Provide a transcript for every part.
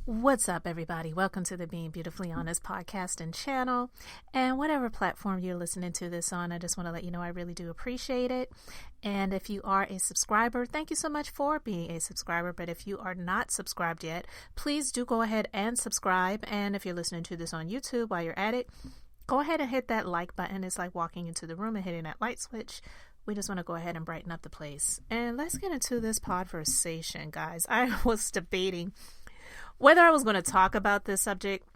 What's up, everybody? Welcome to the Being Beautifully Honest podcast and channel. And whatever platform you're listening to this on, I just want to let you know I really do appreciate it. And if you are a subscriber, thank you so much for being a subscriber. But if you are not subscribed yet, please do go ahead and subscribe. And if you're listening to this on YouTube while you're at it, go ahead and hit that like button. It's like walking into the room and hitting that light switch. We just want to go ahead and brighten up the place. And let's get into this conversation, guys. I was debating whether I was going to talk about this subject,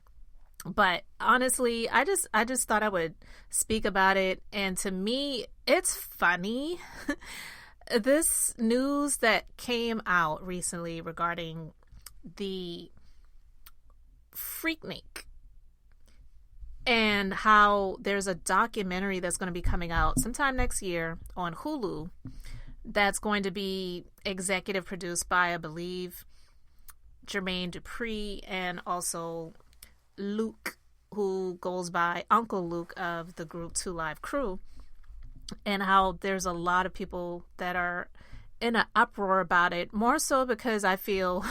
but honestly, I just thought I would speak about it. And to me, it's funny. This news that came out recently regarding the Freaknik and how there's a documentary that's going to be coming out sometime next year on Hulu that's going to be executive produced by, I believe, Jermaine Dupri and also Luke, who goes by Uncle Luke of the group 2 Live Crew, and how there's a lot of people that are in an uproar about it, more so because I feel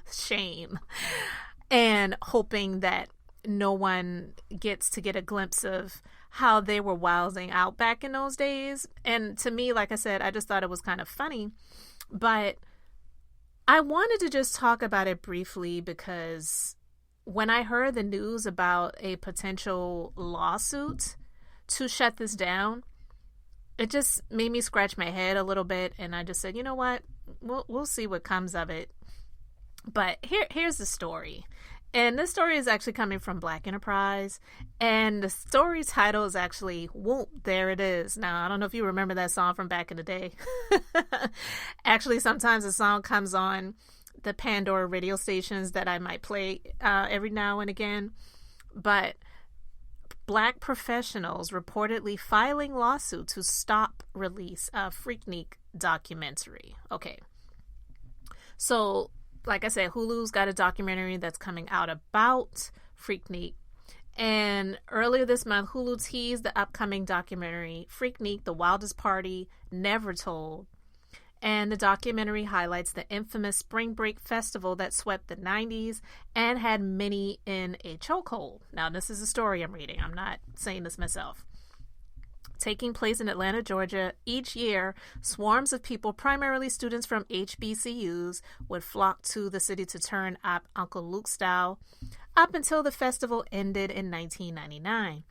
shame and hoping that no one gets to get a glimpse of how they were wilding out back in those days. And to me, like I said, I just thought it was kind of funny, but I wanted to just talk about it briefly because when I heard the news about a potential lawsuit to shut this down, it just made me scratch my head a little bit. And I just said, you know what, we'll see what comes of it. But here's the story. And this story is actually coming from Black Enterprise. And the story title is actually, Whoop, There It Is. Now, I don't know if you remember that song from back in the day. Actually, sometimes the song comes on the Pandora radio stations that I might play every now and again. But Black professionals reportedly filing lawsuit to stop release of Freaknik Documentary. Okay. So, like I said, Hulu's got a documentary that's coming out about Freaknik. And earlier this month, Hulu teased the upcoming documentary, Freaknik, The Wildest Party Never Told. And the documentary highlights the infamous Spring Break Festival that swept the 90s and had many in a chokehold. Now, this is a story I'm reading. I'm not saying this myself. Taking place in Atlanta, Georgia, each year, swarms of people, primarily students from HBCUs, would flock to the city to turn up Uncle Luke style up until the festival ended in 1999.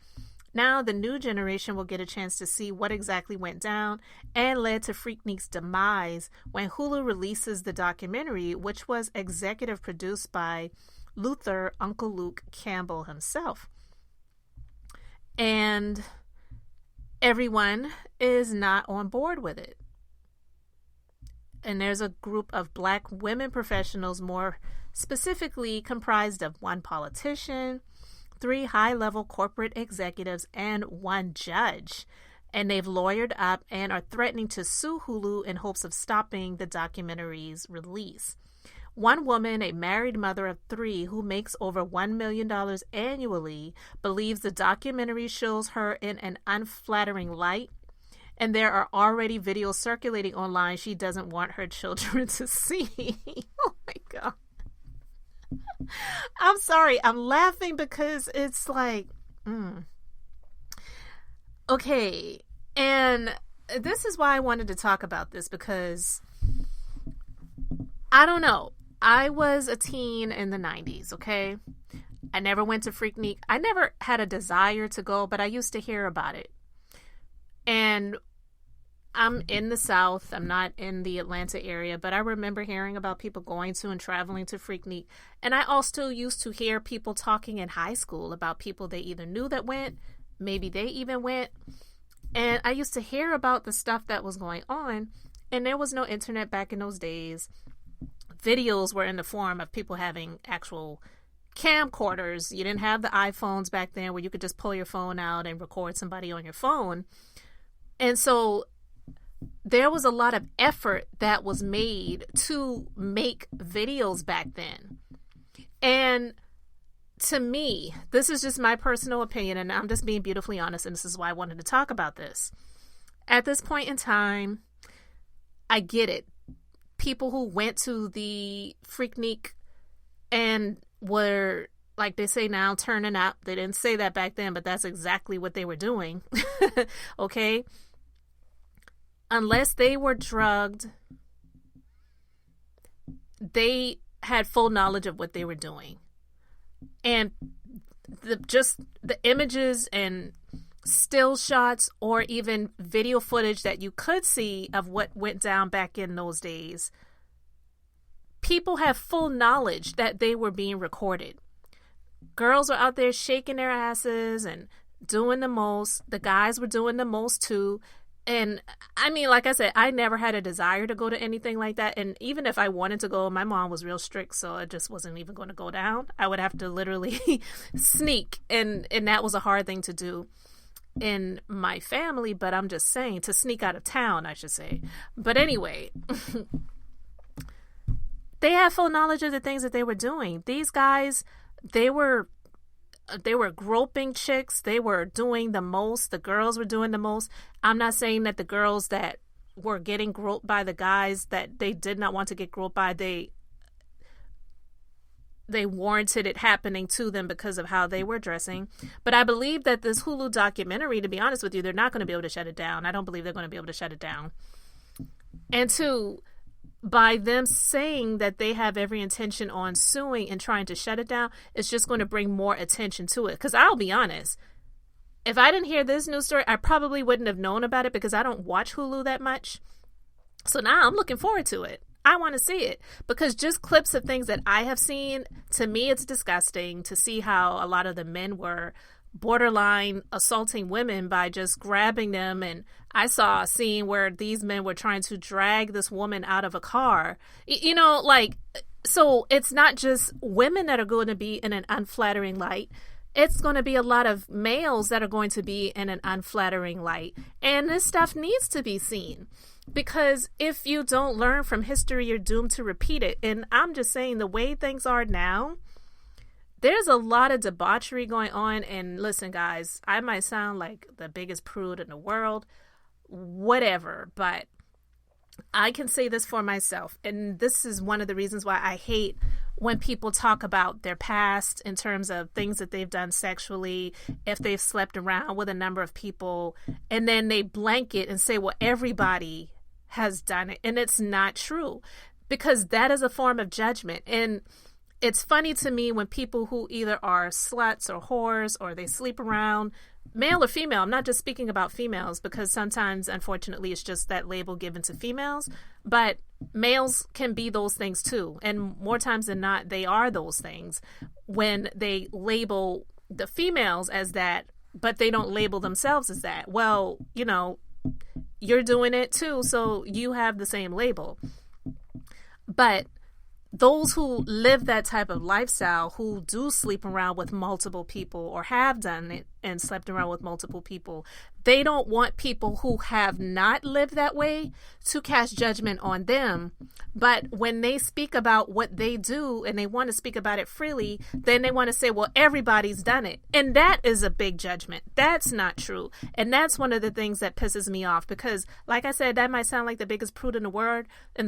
Now, the new generation will get a chance to see what exactly went down and led to Freaknik's demise when Hulu releases the documentary, which was executive produced by Luther Uncle Luke Campbell himself. And everyone is not on board with it. And there's a group of Black women professionals, more specifically comprised of one politician, 3 high-level corporate executives, and 1 judge. And they've lawyered up and are threatening to sue Hulu in hopes of stopping the documentary's release. One woman, a married mother of 3 who makes over $1 million annually, believes the documentary shows her in an unflattering light, and there are already videos circulating online she doesn't want her children to see. Oh my God. I'm sorry. I'm laughing because it's like, Okay. And this is why I wanted to talk about this, because I don't know. I was a teen in the 90s, okay? I never went to Freaknik. I never had a desire to go, but I used to hear about it. And I'm in the South. I'm not in the Atlanta area, but I remember hearing about people going to and traveling to Freaknik. And I also used to hear people talking in high school about people they either knew that went, maybe they even went. And I used to hear about the stuff that was going on. And there was no internet back in those days. Videos were in the form of people having actual camcorders. You didn't have the iPhones back then where you could just pull your phone out and record somebody on your phone. And so there was a lot of effort that was made to make videos back then. And to me, this is just my personal opinion, and I'm just being beautifully honest, and this is why I wanted to talk about this. At this point in time, I get it. People who went to the Freaknik and were, like they say now, turning up. They didn't say that back then, but that's exactly what they were doing. Okay? Unless they were drugged, they had full knowledge of what they were doing. And the images and still shots or even video footage that you could see of what went down back in those days, people have full knowledge that they were being recorded. Girls were out there shaking their asses and doing the most. The guys were doing the most too. And I mean, like I said, I never had a desire to go to anything like that. And even if I wanted to go, my mom was real strict, so it just wasn't even going to go down. I would have to literally sneak. And that was a hard thing to do in my family. But I'm just saying, to sneak out of town, I should say. But anyway, they had full knowledge of the things that they were doing. These guys, they were groping chicks. They were doing the most. The girls were doing the most. I'm not saying that the girls that were getting groped by the guys that they did not want to get groped by, they warranted it happening to them because of how they were dressing. But I believe that this Hulu documentary, to be honest with you, they're not going to be able to shut it down. I don't believe they're going to be able to shut it down. And two, by them saying that they have every intention on suing and trying to shut it down, it's just going to bring more attention to it. Because I'll be honest, if I didn't hear this news story, I probably wouldn't have known about it because I don't watch Hulu that much. So now I'm looking forward to it. I want to see it because just clips of things that I have seen, to me, it's disgusting to see how a lot of the men were borderline assaulting women by just grabbing them. And I saw a scene where these men were trying to drag this woman out of a car. You know, like, so it's not just women that are going to be in an unflattering light. It's going to be a lot of males that are going to be in an unflattering light. And this stuff needs to be seen. Because if you don't learn from history, you're doomed to repeat it. And I'm just saying, the way things are now, there's a lot of debauchery going on. And listen, guys, I might sound like the biggest prude in the world, whatever, but I can say this for myself. And this is one of the reasons why I hate when people talk about their past in terms of things that they've done sexually, if they've slept around with a number of people, and then they blanket and say, well, everybody has done it. And it's not true, because that is a form of judgment. And it's funny to me when people who either are sluts or whores or they sleep around, male or female, I'm not just speaking about females, because sometimes, unfortunately, it's just that label given to females, but males can be those things too. And more times than not, they are those things when they label the females as that, but they don't label themselves as that. Well, you know, you're doing it too, so you have the same label. But those who live that type of lifestyle, who do sleep around with multiple people or have done it and slept around with multiple people, they don't want people who have not lived that way to cast judgment on them. But when they speak about what they do and they want to speak about it freely, then they want to say, well, everybody's done it. And that is a big judgment. That's not true. And that's one of the things that pisses me off, because like I said, that might sound like the biggest prude in the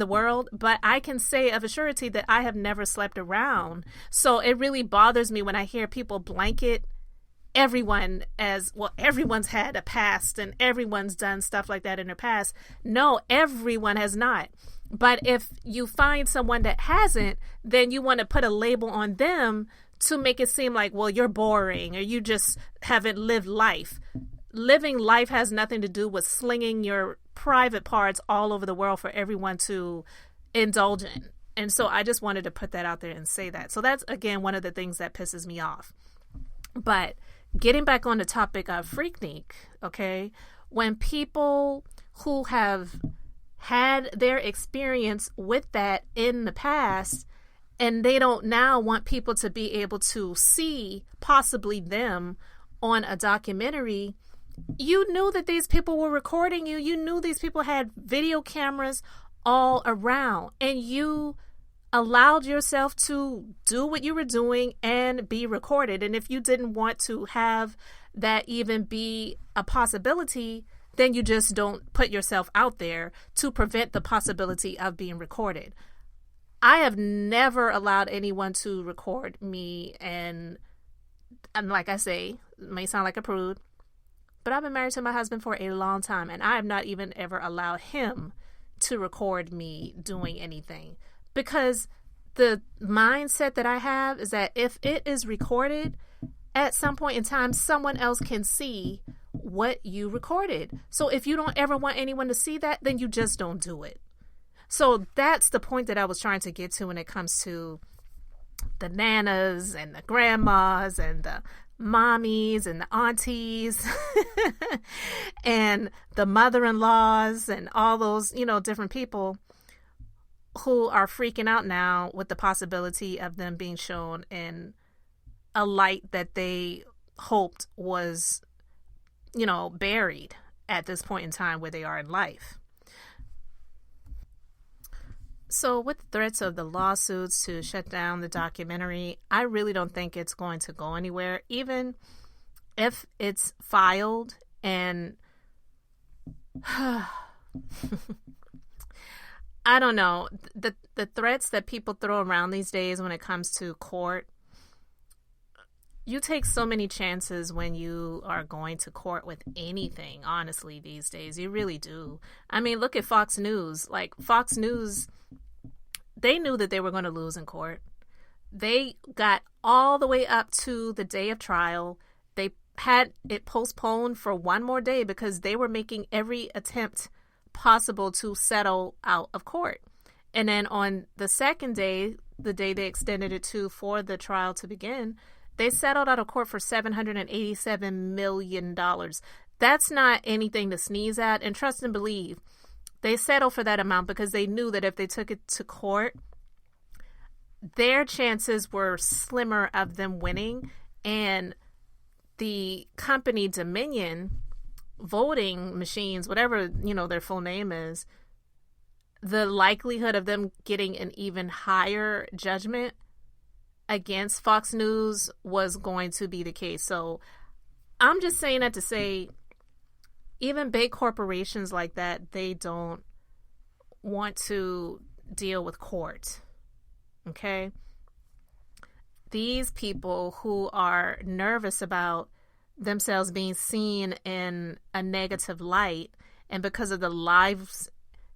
world, but I can say of a surety that I have never slept around. So it really bothers me when I hear people blanket everyone as, well, everyone's had a past and everyone's done stuff like that in their past. No, everyone has not. But if you find someone that hasn't, then you want to put a label on them to make it seem like, well, you're boring or you just haven't lived life. Living life has nothing to do with slinging your private parts all over the world for everyone to indulge in. And so I just wanted to put that out there and say that. So that's, again, one of the things that pisses me off. But getting back on the topic of Freaknik, okay, when people who have had their experience with that in the past and they don't now want people to be able to see possibly them on a documentary, you knew that these people were recording you. You knew these people had video cameras all around, and you allowed yourself to do what you were doing and be recorded. And if you didn't want to have that even be a possibility, then you just don't put yourself out there to prevent the possibility of being recorded. I have never allowed anyone to record me, and like I say, it may sound like a prude, but I've been married to my husband for a long time, and I have not even ever allowed him to record me doing anything, because the mindset that I have is that if it is recorded, at some point in time, someone else can see what you recorded. So if you don't ever want anyone to see that, then you just don't do it. So that's the point that I was trying to get to when it comes to the nanas and the grandmas and the mommies and the aunties and the mother-in-laws and all those, different people who are freaking out now with the possibility of them being shown in a light that they hoped was, buried at this point in time where they are in life. So with the threats of the lawsuits to shut down the documentary, I really don't think it's going to go anywhere, even if it's filed. And I don't know, the threats that people throw around these days when it comes to court, you take so many chances when you are going to court with anything, honestly, these days. You really do. I mean, look at Fox News. Like, Fox News, they knew that they were going to lose in court. They got all the way up to the day of trial. They had it postponed for one more day because they were making every attempt possible to settle out of court. And then on the second day, the day they extended it to for the trial to begin, they settled out of court for $787 million. That's not anything to sneeze at. And trust and believe, they settled for that amount because they knew that if they took it to court, their chances were slimmer of them winning. And the company Dominion voting machines, whatever, their full name is, the likelihood of them getting an even higher judgment against Fox News was going to be the case. So I'm just saying that to say, even big corporations like that, they don't want to deal with court. Okay? These people who are nervous about themselves being seen in a negative light, and because of the lives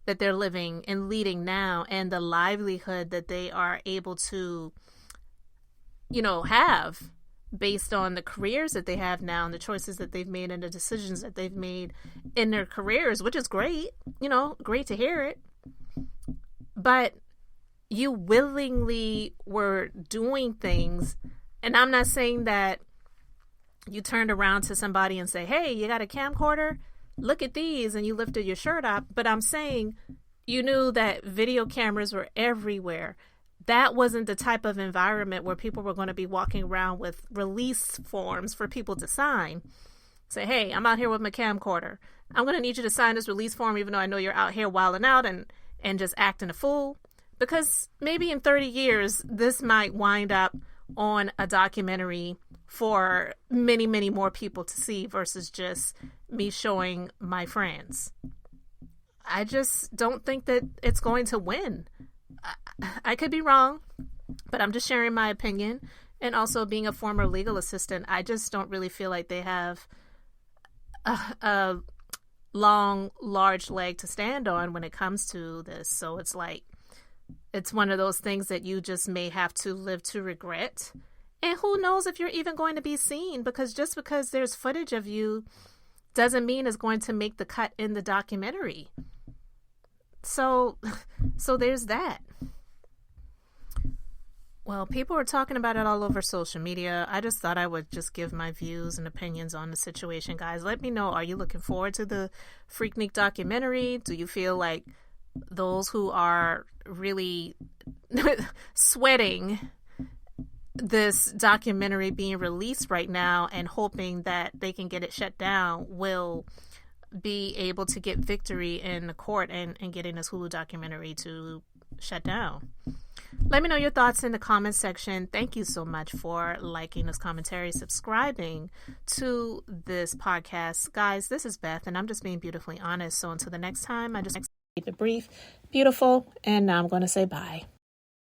that they're living and leading now and the livelihood that they are able to have based on the careers that they have now and the choices that they've made and the decisions that they've made in their careers, which is great, great to hear it. But you willingly were doing things. And I'm not saying that you turned around to somebody and say, hey, you got a camcorder? Look at these. And you lifted your shirt up. But I'm saying you knew that video cameras were everywhere. That wasn't the type of environment where people were going to be walking around with release forms for people to sign. Say, hey, I'm out here with my camcorder. I'm going to need you to sign this release form, even though I know you're out here wilding out and just acting a fool. Because maybe in 30 years, this might wind up on a documentary for many, many more people to see versus just me showing my friends. I just don't think that it's going to win. I could be wrong, but I'm just sharing my opinion. And also being a former legal assistant, I just don't really feel like they have a long, large leg to stand on when it comes to this. So it's like, it's one of those things that you just may have to live to regret. And who knows if you're even going to be seen, because just because there's footage of you doesn't mean it's going to make the cut in the documentary. So there's that. Well, people are talking about it all over social media. I just thought I would just give my views and opinions on the situation, guys. Let me know, are you looking forward to the Freaknik documentary? Do you feel like those who are really sweating this documentary being released right now and hoping that they can get it shut down will be able to get victory in the court and getting this Hulu documentary to shut down? Let me know your thoughts in the comments section. Thank you so much for liking this commentary, subscribing to this podcast. Guys, this is Beth, and I'm just being beautifully honest. So until the next time, I just keep it brief, beautiful, and now I'm going to say bye.